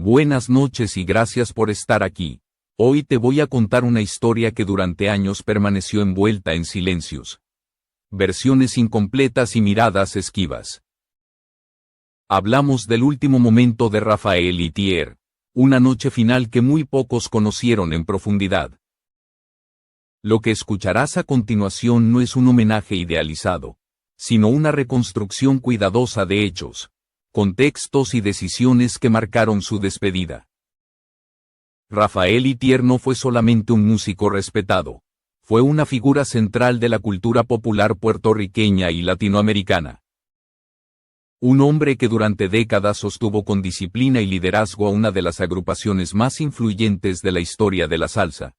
Buenas noches y gracias por estar aquí. Hoy te voy a contar una historia que durante años permaneció envuelta en silencios. Versiones incompletas y miradas esquivas. Hablamos del último momento de Raphael Itier, una noche final que muy pocos conocieron en profundidad. Lo que escucharás a continuación no es un homenaje idealizado, sino una reconstrucción cuidadosa de hechos, contextos y decisiones que marcaron su despedida. Raphael Itier no fue solamente un músico respetado, fue una figura central de la cultura popular puertorriqueña y latinoamericana. Un hombre que durante décadas sostuvo con disciplina y liderazgo a una de las agrupaciones más influyentes de la historia de la salsa.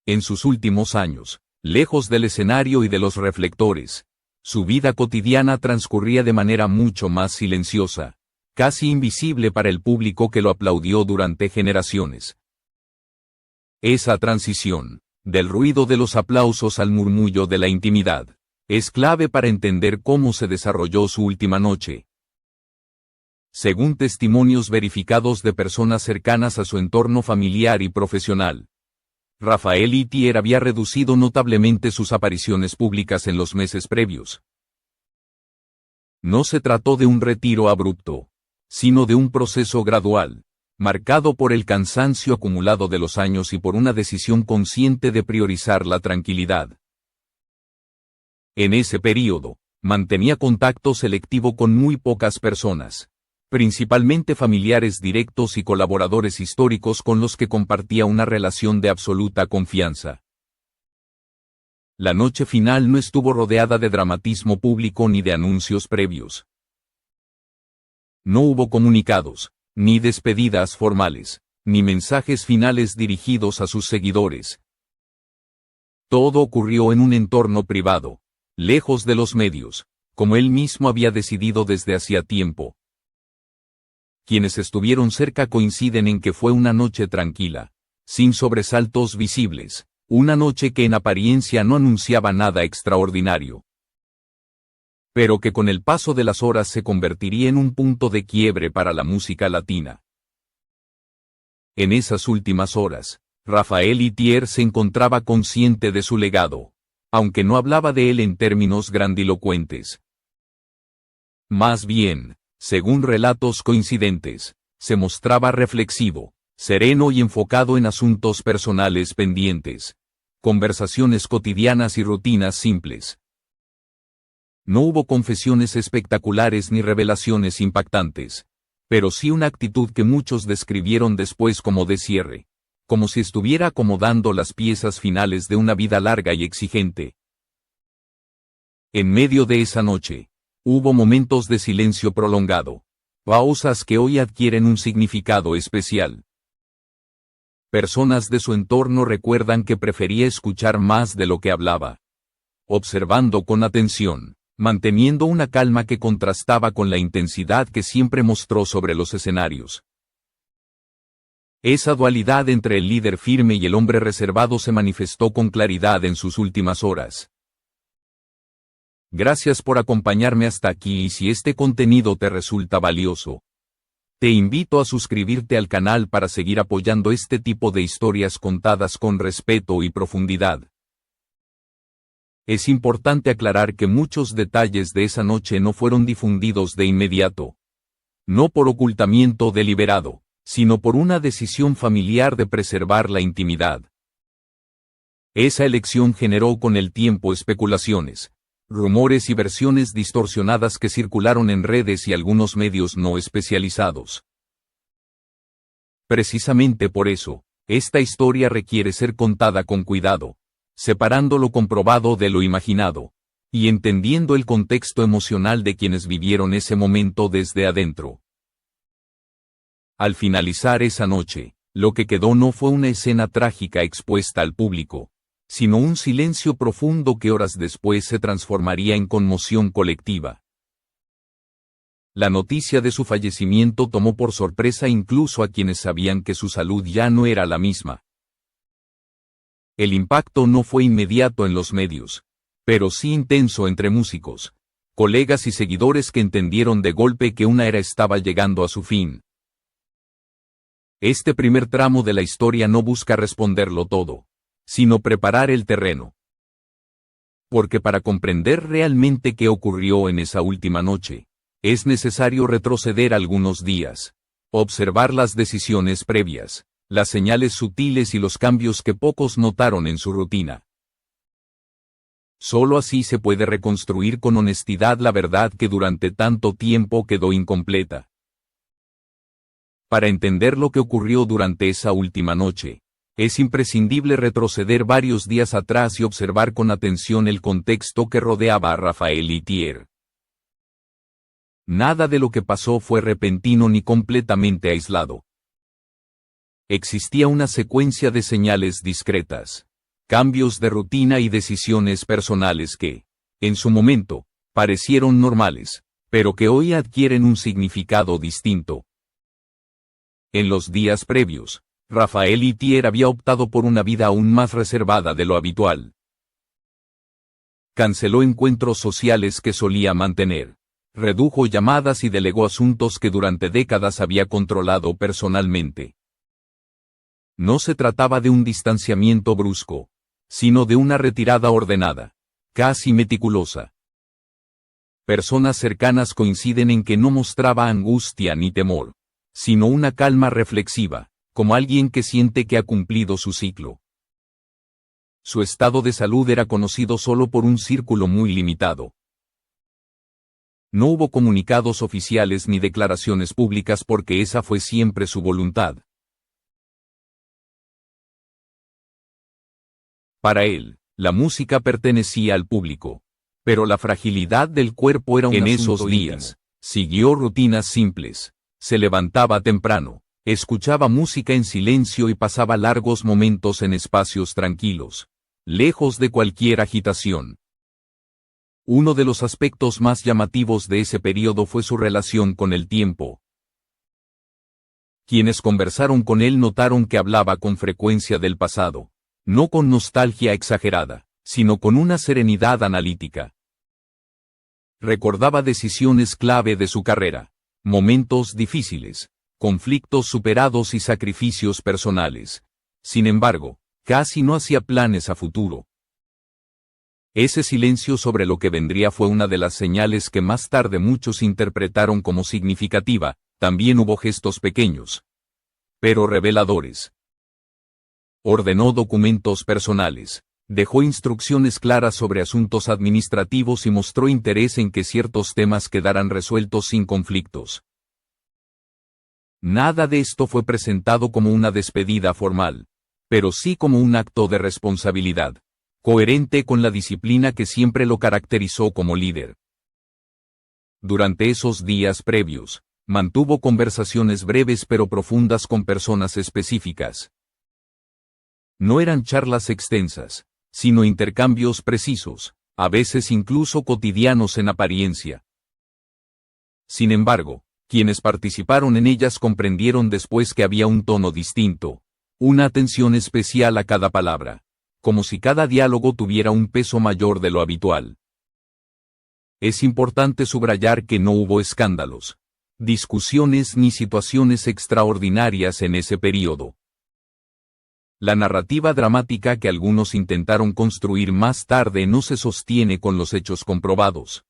En sus últimos años, lejos del escenario y de los reflectores, su vida cotidiana transcurría de manera mucho más silenciosa, casi invisible para el público que lo aplaudió durante generaciones. Esa transición, del ruido de los aplausos al murmullo de la intimidad, es clave para entender cómo se desarrolló su última noche. Según testimonios verificados de personas cercanas a su entorno familiar y profesional, Raphael Itier había reducido notablemente sus apariciones públicas en los meses previos. No se trató de un retiro abrupto, sino de un proceso gradual, marcado por el cansancio acumulado de los años y por una decisión consciente de priorizar la tranquilidad. En ese período, mantenía contacto selectivo con muy pocas personas, principalmente familiares directos y colaboradores históricos con los que compartía una relación de absoluta confianza. La noche final no estuvo rodeada de dramatismo público ni de anuncios previos. No hubo comunicados, ni despedidas formales, ni mensajes finales dirigidos a sus seguidores. Todo ocurrió en un entorno privado, lejos de los medios, como él mismo había decidido desde hacía tiempo. Quienes estuvieron cerca coinciden en que fue una noche tranquila, sin sobresaltos visibles, una noche que en apariencia no anunciaba nada extraordinario, pero que con el paso de las horas se convertiría en un punto de quiebre para la música latina. En esas últimas horas, Raphael Itier se encontraba consciente de su legado, aunque no hablaba de él en términos grandilocuentes. Más bien, según relatos coincidentes, se mostraba reflexivo, sereno y enfocado en asuntos personales pendientes, conversaciones cotidianas y rutinas simples. No hubo confesiones espectaculares ni revelaciones impactantes, pero sí una actitud que muchos describieron después como de cierre, como si estuviera acomodando las piezas finales de una vida larga y exigente. En medio de esa noche, hubo momentos de silencio prolongado, pausas que hoy adquieren un significado especial. Personas de su entorno recuerdan que prefería escuchar más de lo que hablaba, observando con atención, manteniendo una calma que contrastaba con la intensidad que siempre mostró sobre los escenarios. Esa dualidad entre el líder firme y el hombre reservado se manifestó con claridad en sus últimas horas. Gracias por acompañarme hasta aquí y si este contenido te resulta valioso, te invito a suscribirte al canal para seguir apoyando este tipo de historias contadas con respeto y profundidad. Es importante aclarar que muchos detalles de esa noche no fueron difundidos de inmediato. No por ocultamiento deliberado, sino por una decisión familiar de preservar la intimidad. Esa elección generó con el tiempo especulaciones, rumores y versiones distorsionadas que circularon en redes y algunos medios no especializados. Precisamente por eso, esta historia requiere ser contada con cuidado, separando lo comprobado de lo imaginado, y entendiendo el contexto emocional de quienes vivieron ese momento desde adentro. Al finalizar esa noche, lo que quedó no fue una escena trágica expuesta al público, sino un silencio profundo que horas después se transformaría en conmoción colectiva. La noticia de su fallecimiento tomó por sorpresa incluso a quienes sabían que su salud ya no era la misma. El impacto no fue inmediato en los medios, pero sí intenso entre músicos, colegas y seguidores que entendieron de golpe que una era estaba llegando a su fin. Este primer tramo de la historia no busca responderlo todo, sino preparar el terreno. Porque para comprender realmente qué ocurrió en esa última noche, es necesario retroceder algunos días, observar las decisiones previas, las señales sutiles y los cambios que pocos notaron en su rutina. Solo así se puede reconstruir con honestidad la verdad que durante tanto tiempo quedó incompleta. Para entender lo que ocurrió durante esa última noche, es imprescindible retroceder varios días atrás y observar con atención el contexto que rodeaba a Raphael Itier. Nada de lo que pasó fue repentino ni completamente aislado. Existía una secuencia de señales discretas, cambios de rutina y decisiones personales que, en su momento, parecieron normales, pero que hoy adquieren un significado distinto. En los días previos, Raphael Itier había optado por una vida aún más reservada de lo habitual. Canceló encuentros sociales que solía mantener, redujo llamadas y delegó asuntos que durante décadas había controlado personalmente. No se trataba de un distanciamiento brusco, sino de una retirada ordenada, casi meticulosa. Personas cercanas coinciden en que no mostraba angustia ni temor, sino una calma reflexiva, como alguien que siente que ha cumplido su ciclo. Su estado de salud era conocido solo por un círculo muy limitado. No hubo comunicados oficiales ni declaraciones públicas porque esa fue siempre su voluntad. Para él, la música pertenecía al público, pero la fragilidad del cuerpo era un asunto íntimo. En esos días, siguió rutinas simples, se levantaba temprano, escuchaba música en silencio y pasaba largos momentos en espacios tranquilos, lejos de cualquier agitación. Uno de los aspectos más llamativos de ese periodo fue su relación con el tiempo. Quienes conversaron con él notaron que hablaba con frecuencia del pasado, no con nostalgia exagerada, sino con una serenidad analítica. Recordaba decisiones clave de su carrera, momentos difíciles, conflictos superados y sacrificios personales. Sin embargo, casi no hacía planes a futuro. Ese silencio sobre lo que vendría fue una de las señales que más tarde muchos interpretaron como significativa. También hubo gestos pequeños, pero reveladores. Ordenó documentos personales, dejó instrucciones claras sobre asuntos administrativos y mostró interés en que ciertos temas quedaran resueltos sin conflictos. Nada de esto fue presentado como una despedida formal, pero sí como un acto de responsabilidad, coherente con la disciplina que siempre lo caracterizó como líder. Durante esos días previos, mantuvo conversaciones breves pero profundas con personas específicas. No eran charlas extensas, sino intercambios precisos, a veces incluso cotidianos en apariencia. Sin embargo, quienes participaron en ellas comprendieron después que había un tono distinto, una atención especial a cada palabra, como si cada diálogo tuviera un peso mayor de lo habitual. Es importante subrayar que no hubo escándalos, discusiones ni situaciones extraordinarias en ese período. La narrativa dramática que algunos intentaron construir más tarde no se sostiene con los hechos comprobados.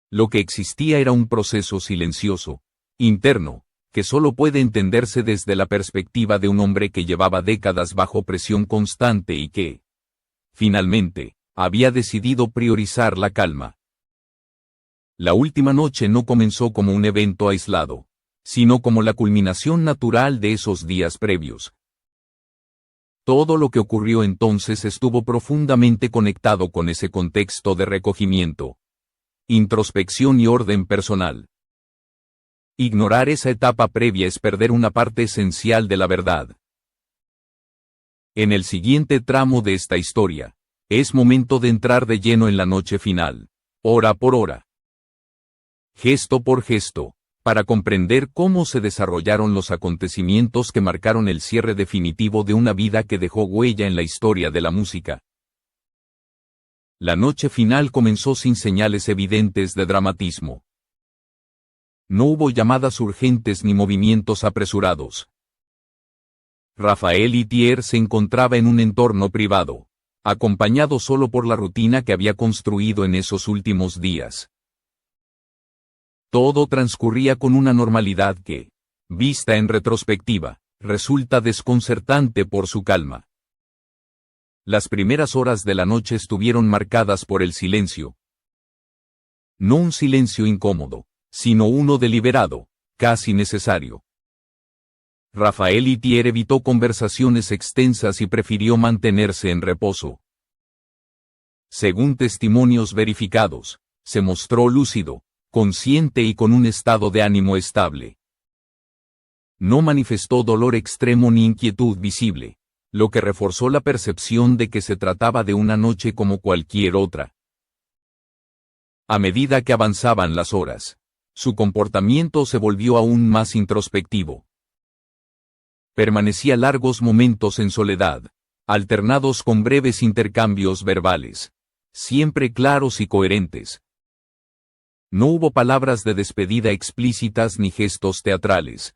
Lo que existía era un proceso silencioso, interno, que solo puede entenderse desde la perspectiva de un hombre que llevaba décadas bajo presión constante y que, finalmente, había decidido priorizar la calma. La última noche no comenzó como un evento aislado, sino como la culminación natural de esos días previos. Todo lo que ocurrió entonces estuvo profundamente conectado con ese contexto de recogimiento, introspección y orden personal. Ignorar esa etapa previa es perder una parte esencial de la verdad. En el siguiente tramo de esta historia, es momento de entrar de lleno en la noche final, hora por hora, gesto por gesto, para comprender cómo se desarrollaron los acontecimientos que marcaron el cierre definitivo de una vida que dejó huella en la historia de la música. La noche final comenzó sin señales evidentes de dramatismo. No hubo llamadas urgentes ni movimientos apresurados. Rafael Itier se encontraba en un entorno privado, acompañado solo por la rutina que había construido en esos últimos días. Todo transcurría con una normalidad que, vista en retrospectiva, resulta desconcertante por su calma. Las primeras horas de la noche estuvieron marcadas por el silencio. No un silencio incómodo, sino uno deliberado, casi necesario. Rafael Itier evitó conversaciones extensas y prefirió mantenerse en reposo. Según testimonios verificados, se mostró lúcido, consciente y con un estado de ánimo estable. No manifestó dolor extremo ni inquietud visible, lo que reforzó la percepción de que se trataba de una noche como cualquier otra. A medida que avanzaban las horas, su comportamiento se volvió aún más introspectivo. Permanecía largos momentos en soledad, alternados con breves intercambios verbales, siempre claros y coherentes. No hubo palabras de despedida explícitas ni gestos teatrales.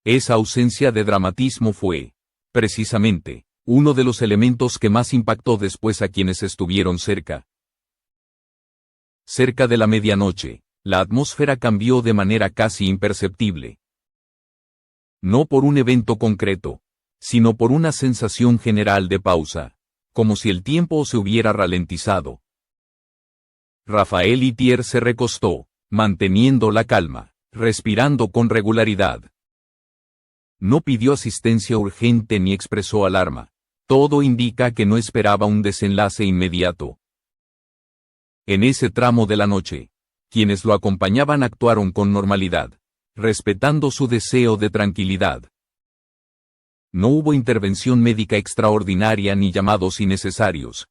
Esa ausencia de dramatismo fue, precisamente, uno de los elementos que más impactó después a quienes estuvieron cerca. Cerca de la medianoche, la atmósfera cambió de manera casi imperceptible. No por un evento concreto, sino por una sensación general de pausa, como si el tiempo se hubiera ralentizado. Rafael Itier se recostó, manteniendo la calma, respirando con regularidad. No pidió asistencia urgente ni expresó alarma. Todo indica que no esperaba un desenlace inmediato. En ese tramo de la noche, quienes lo acompañaban actuaron con normalidad, respetando su deseo de tranquilidad. No hubo intervención médica extraordinaria ni llamados innecesarios.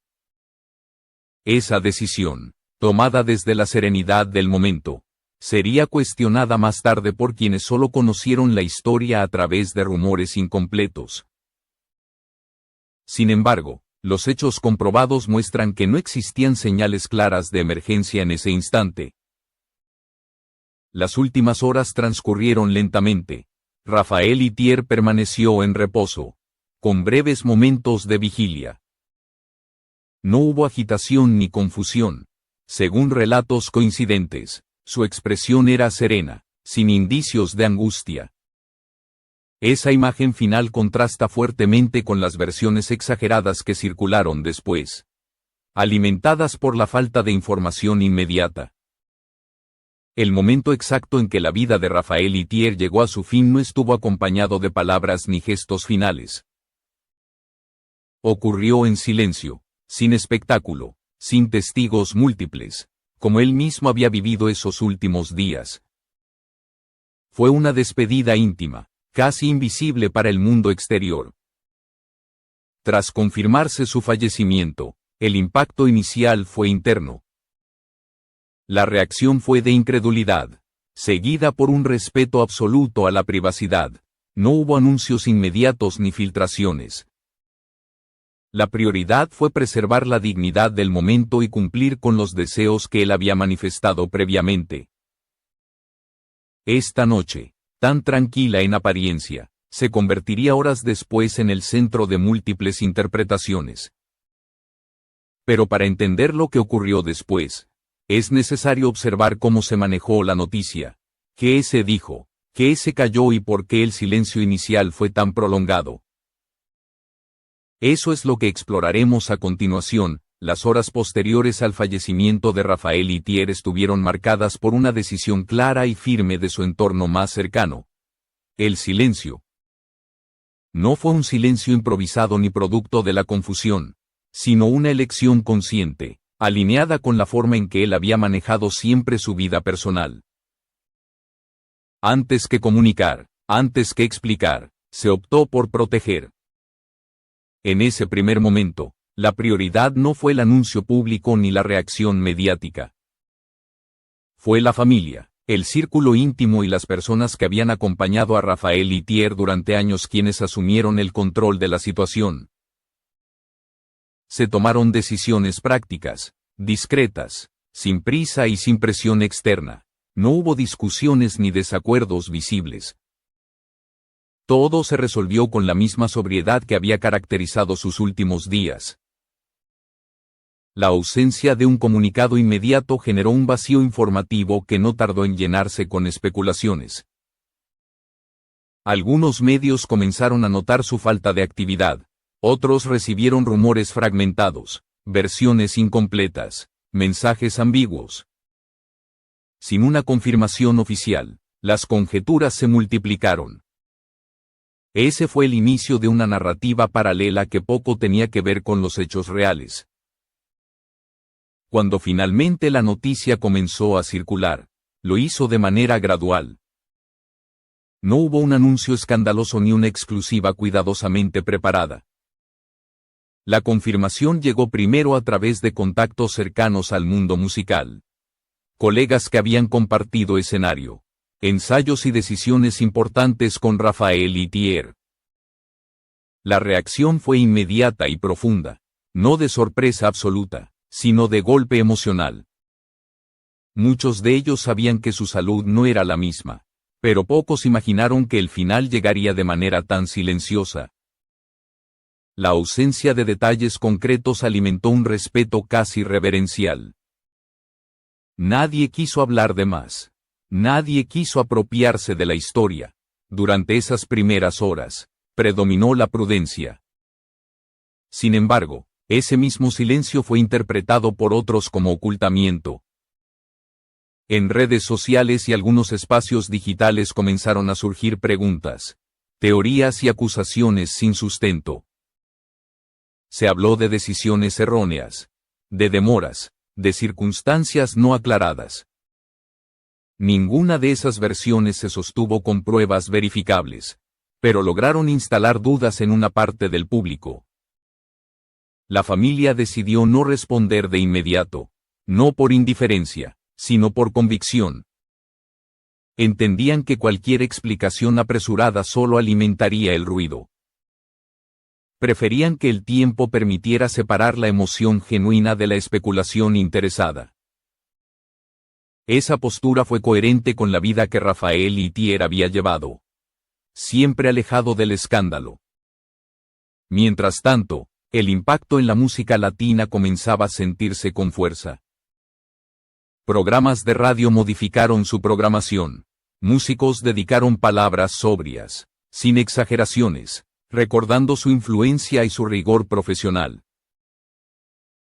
Esa decisión, tomada desde la serenidad del momento, sería cuestionada más tarde por quienes solo conocieron la historia a través de rumores incompletos. Sin embargo, los hechos comprobados muestran que no existían señales claras de emergencia en ese instante. Las últimas horas transcurrieron lentamente. Rafael Itier permaneció en reposo, con breves momentos de vigilia. No hubo agitación ni confusión. Según relatos coincidentes, su expresión era serena, sin indicios de angustia. Esa imagen final contrasta fuertemente con las versiones exageradas que circularon después, alimentadas por la falta de información inmediata. El momento exacto en que la vida de Rafael Itier llegó a su fin no estuvo acompañado de palabras ni gestos finales. Ocurrió en silencio, sin espectáculo, sin testigos múltiples, como él mismo había vivido esos últimos días. Fue una despedida íntima, casi invisible para el mundo exterior. Tras confirmarse su fallecimiento, el impacto inicial fue interno. La reacción fue de incredulidad, seguida por un respeto absoluto a la privacidad. No hubo anuncios inmediatos ni filtraciones. La prioridad fue preservar la dignidad del momento y cumplir con los deseos que él había manifestado previamente. Esta noche, tan tranquila en apariencia, se convertiría horas después en el centro de múltiples interpretaciones. Pero para entender lo que ocurrió después, es necesario observar cómo se manejó la noticia, qué se dijo, qué se calló y por qué el silencio inicial fue tan prolongado. Eso es lo que exploraremos a continuación. Las horas posteriores al fallecimiento de Rafael Itier estuvieron marcadas por una decisión clara y firme de su entorno más cercano: el silencio. No fue un silencio improvisado ni producto de la confusión, sino una elección consciente, alineada con la forma en que él había manejado siempre su vida personal. Antes que comunicar, antes que explicar, se optó por proteger. En ese primer momento, la prioridad no fue el anuncio público ni la reacción mediática. Fue la familia, el círculo íntimo y las personas que habían acompañado a Rafael Itier durante años quienes asumieron el control de la situación. Se tomaron decisiones prácticas, discretas, sin prisa y sin presión externa, No hubo discusiones ni desacuerdos visibles. Todo se resolvió con la misma sobriedad que había caracterizado sus últimos días. La ausencia de un comunicado inmediato generó un vacío informativo que no tardó en llenarse con especulaciones. Algunos medios comenzaron a notar su falta de actividad, otros recibieron rumores fragmentados, versiones incompletas, mensajes ambiguos. Sin una confirmación oficial, las conjeturas se multiplicaron. Ese fue el inicio de una narrativa paralela que poco tenía que ver con los hechos reales. Cuando finalmente la noticia comenzó a circular, lo hizo de manera gradual. No hubo un anuncio escandaloso ni una exclusiva cuidadosamente preparada. La confirmación llegó primero a través de contactos cercanos al mundo musical. Colegas que habían compartido escenario, ensayos y decisiones importantes con Raphael Itier. La reacción fue inmediata y profunda, no de sorpresa absoluta, sino de golpe emocional. Muchos de ellos sabían que su salud no era la misma, pero pocos imaginaron que el final llegaría de manera tan silenciosa. La ausencia de detalles concretos alimentó un respeto casi reverencial. Nadie quiso hablar de más. Nadie quiso apropiarse de la historia. Durante esas primeras horas, predominó la prudencia. Sin embargo, ese mismo silencio fue interpretado por otros como ocultamiento. En redes sociales y algunos espacios digitales comenzaron a surgir preguntas, teorías y acusaciones sin sustento. Se habló de decisiones erróneas, de demoras, de circunstancias no aclaradas. Ninguna de esas versiones se sostuvo con pruebas verificables, pero lograron instalar dudas en una parte del público. La familia decidió no responder de inmediato, no por indiferencia, sino por convicción. Entendían que cualquier explicación apresurada solo alimentaría el ruido. Preferían que el tiempo permitiera separar la emoción genuina de la especulación interesada. Esa postura fue coherente con la vida que Raphael Itier había llevado, siempre alejado del escándalo. Mientras tanto, el impacto en la música latina comenzaba a sentirse con fuerza. Programas de radio modificaron su programación. Músicos dedicaron palabras sobrias, sin exageraciones, recordando su influencia y su rigor profesional.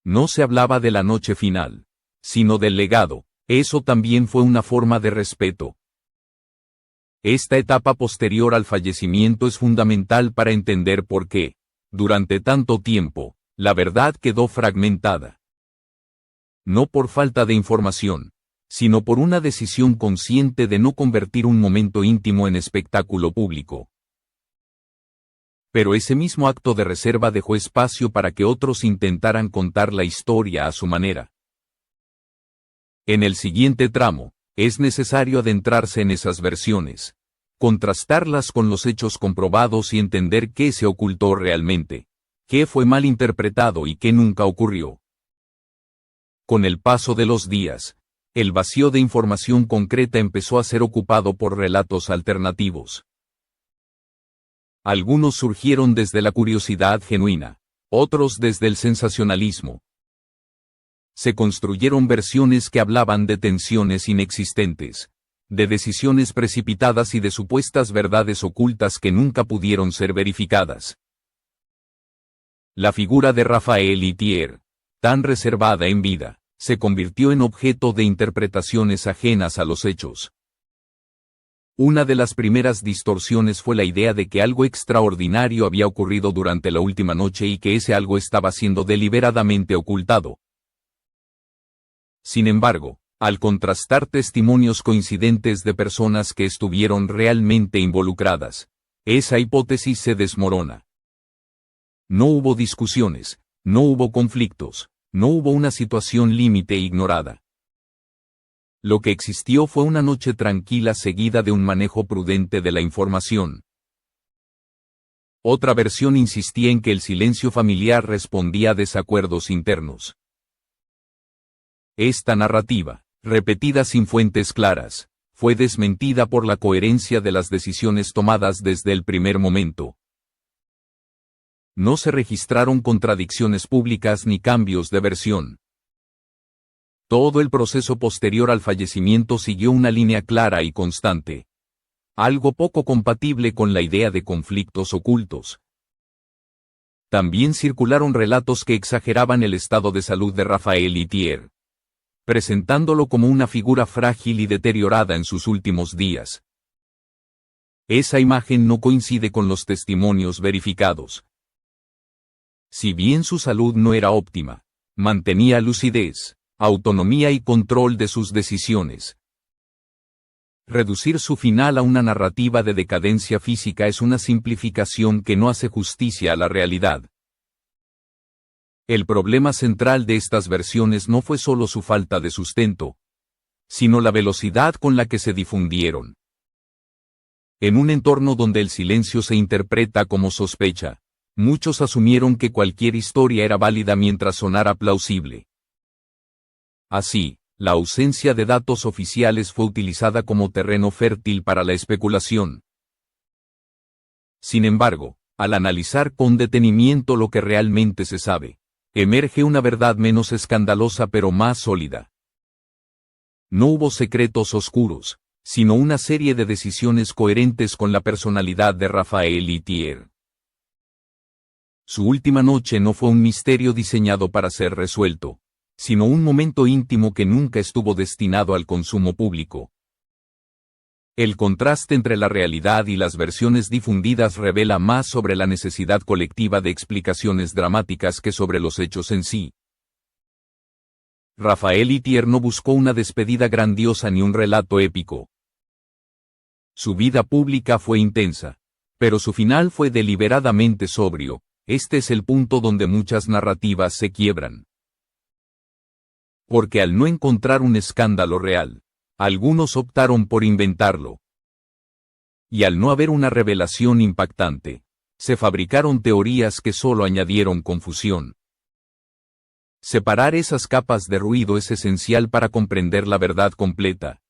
No se hablaba de la noche final, sino del legado. Eso también fue una forma de respeto. Esta etapa posterior al fallecimiento es fundamental para entender por qué, durante tanto tiempo, la verdad quedó fragmentada. No por falta de información, sino por una decisión consciente de no convertir un momento íntimo en espectáculo público. Pero ese mismo acto de reserva dejó espacio para que otros intentaran contar la historia a su manera. En el siguiente tramo, es necesario adentrarse en esas versiones, contrastarlas con los hechos comprobados y entender qué se ocultó realmente, qué fue mal interpretado y qué nunca ocurrió. Con el paso de los días, el vacío de información concreta empezó a ser ocupado por relatos alternativos. Algunos surgieron desde la curiosidad genuina, otros desde el sensacionalismo. Se construyeron versiones que hablaban de tensiones inexistentes, de decisiones precipitadas y de supuestas verdades ocultas que nunca pudieron ser verificadas. La figura de Raphael Itier, tan reservada en vida, se convirtió en objeto de interpretaciones ajenas a los hechos. Una de las primeras distorsiones fue la idea de que algo extraordinario había ocurrido durante la última noche y que ese algo estaba siendo deliberadamente ocultado. Sin embargo, al contrastar testimonios coincidentes de personas que estuvieron realmente involucradas, esa hipótesis se desmorona. No hubo discusiones, no hubo conflictos, no hubo una situación límite ignorada. Lo que existió fue una noche tranquila seguida de un manejo prudente de la información. Otra versión insistía en que el silencio familiar respondía a desacuerdos internos. Esta narrativa, repetida sin fuentes claras, fue desmentida por la coherencia de las decisiones tomadas desde el primer momento. No se registraron contradicciones públicas ni cambios de versión. Todo el proceso posterior al fallecimiento siguió una línea clara y constante. Algo poco compatible con la idea de conflictos ocultos. También circularon relatos que exageraban el estado de salud de Raphael Itier, presentándolo como una figura frágil y deteriorada en sus últimos días. Esa imagen no coincide con los testimonios verificados. Si bien su salud no era óptima, mantenía lucidez, autonomía y control de sus decisiones. Reducir su final a una narrativa de decadencia física es una simplificación que no hace justicia a la realidad. El problema central de estas versiones no fue solo su falta de sustento, sino la velocidad con la que se difundieron. En un entorno donde el silencio se interpreta como sospecha, muchos asumieron que cualquier historia era válida mientras sonara plausible. Así, la ausencia de datos oficiales fue utilizada como terreno fértil para la especulación. Sin embargo, al analizar con detenimiento lo que realmente se sabe, emerge una verdad menos escandalosa pero más sólida. No hubo secretos oscuros, sino una serie de decisiones coherentes con la personalidad de Raphael Itier. Su última noche no fue un misterio diseñado para ser resuelto, sino un momento íntimo que nunca estuvo destinado al consumo público. El contraste entre la realidad y las versiones difundidas revela más sobre la necesidad colectiva de explicaciones dramáticas que sobre los hechos en sí. Raphael Itier no buscó una despedida grandiosa ni un relato épico. Su vida pública fue intensa, pero su final fue deliberadamente sobrio. Este es el punto donde muchas narrativas se quiebran. Porque al no encontrar un escándalo real, algunos optaron por inventarlo. Y al no haber una revelación impactante, se fabricaron teorías que solo añadieron confusión. Separar esas capas de ruido es esencial para comprender la verdad completa.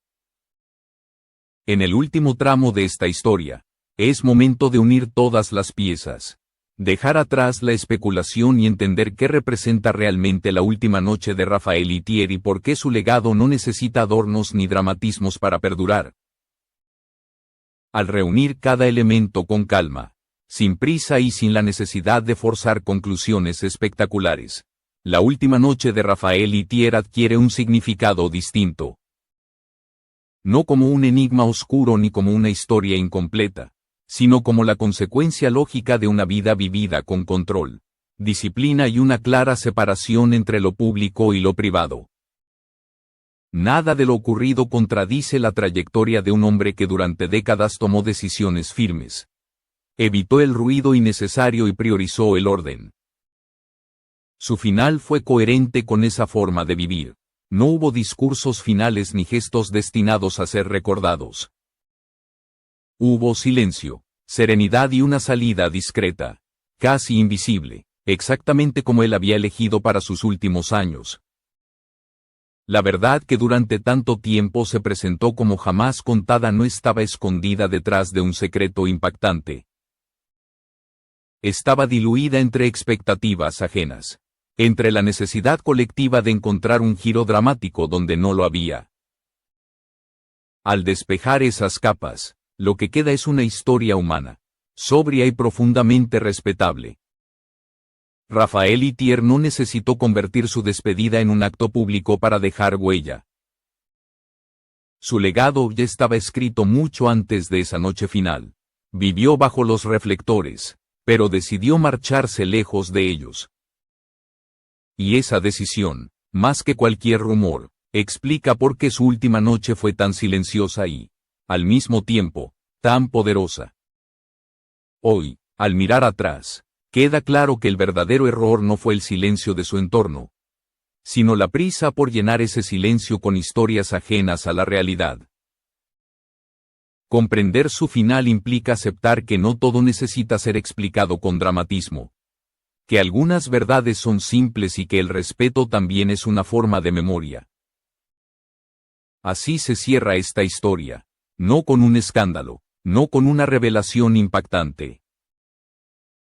En el último tramo de esta historia, es momento de unir todas las piezas. Dejar atrás la especulación y entender qué representa realmente la última noche de Raphael Itier y por qué su legado no necesita adornos ni dramatismos para perdurar. Al reunir cada elemento con calma, sin prisa y sin la necesidad de forzar conclusiones espectaculares, la última noche de Raphael Itier adquiere un significado distinto. No como un enigma oscuro ni como una historia incompleta, sino como la consecuencia lógica de una vida vivida con control, disciplina y una clara separación entre lo público y lo privado. Nada de lo ocurrido contradice la trayectoria de un hombre que durante décadas tomó decisiones firmes. Evitó el ruido innecesario y priorizó el orden. Su final fue coherente con esa forma de vivir. No hubo discursos finales ni gestos destinados a ser recordados. Hubo silencio, serenidad y una salida discreta, casi invisible, exactamente como él había elegido para sus últimos años. La verdad que durante tanto tiempo se presentó como jamás contada no estaba escondida detrás de un secreto impactante. Estaba diluida entre expectativas ajenas, entre la necesidad colectiva de encontrar un giro dramático donde no lo había. Al despejar esas capas, lo que queda es una historia humana, sobria y profundamente respetable. Raphael Itier no necesitó convertir su despedida en un acto público para dejar huella. Su legado ya estaba escrito mucho antes de esa noche final. Vivió bajo los reflectores, pero decidió marcharse lejos de ellos. Y esa decisión, más que cualquier rumor, explica por qué su última noche fue tan silenciosa y, al mismo tiempo, tan poderosa. Hoy, al mirar atrás, queda claro que el verdadero error no fue el silencio de su entorno, sino la prisa por llenar ese silencio con historias ajenas a la realidad. Comprender su final implica aceptar que no todo necesita ser explicado con dramatismo, que algunas verdades son simples y que el respeto también es una forma de memoria. Así se cierra esta historia. No con un escándalo, no con una revelación impactante,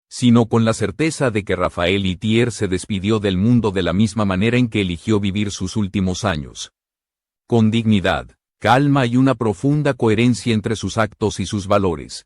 sino con la certeza de que Rafael Itier se despidió del mundo de la misma manera en que eligió vivir sus últimos años. Con dignidad, calma y una profunda coherencia entre sus actos y sus valores.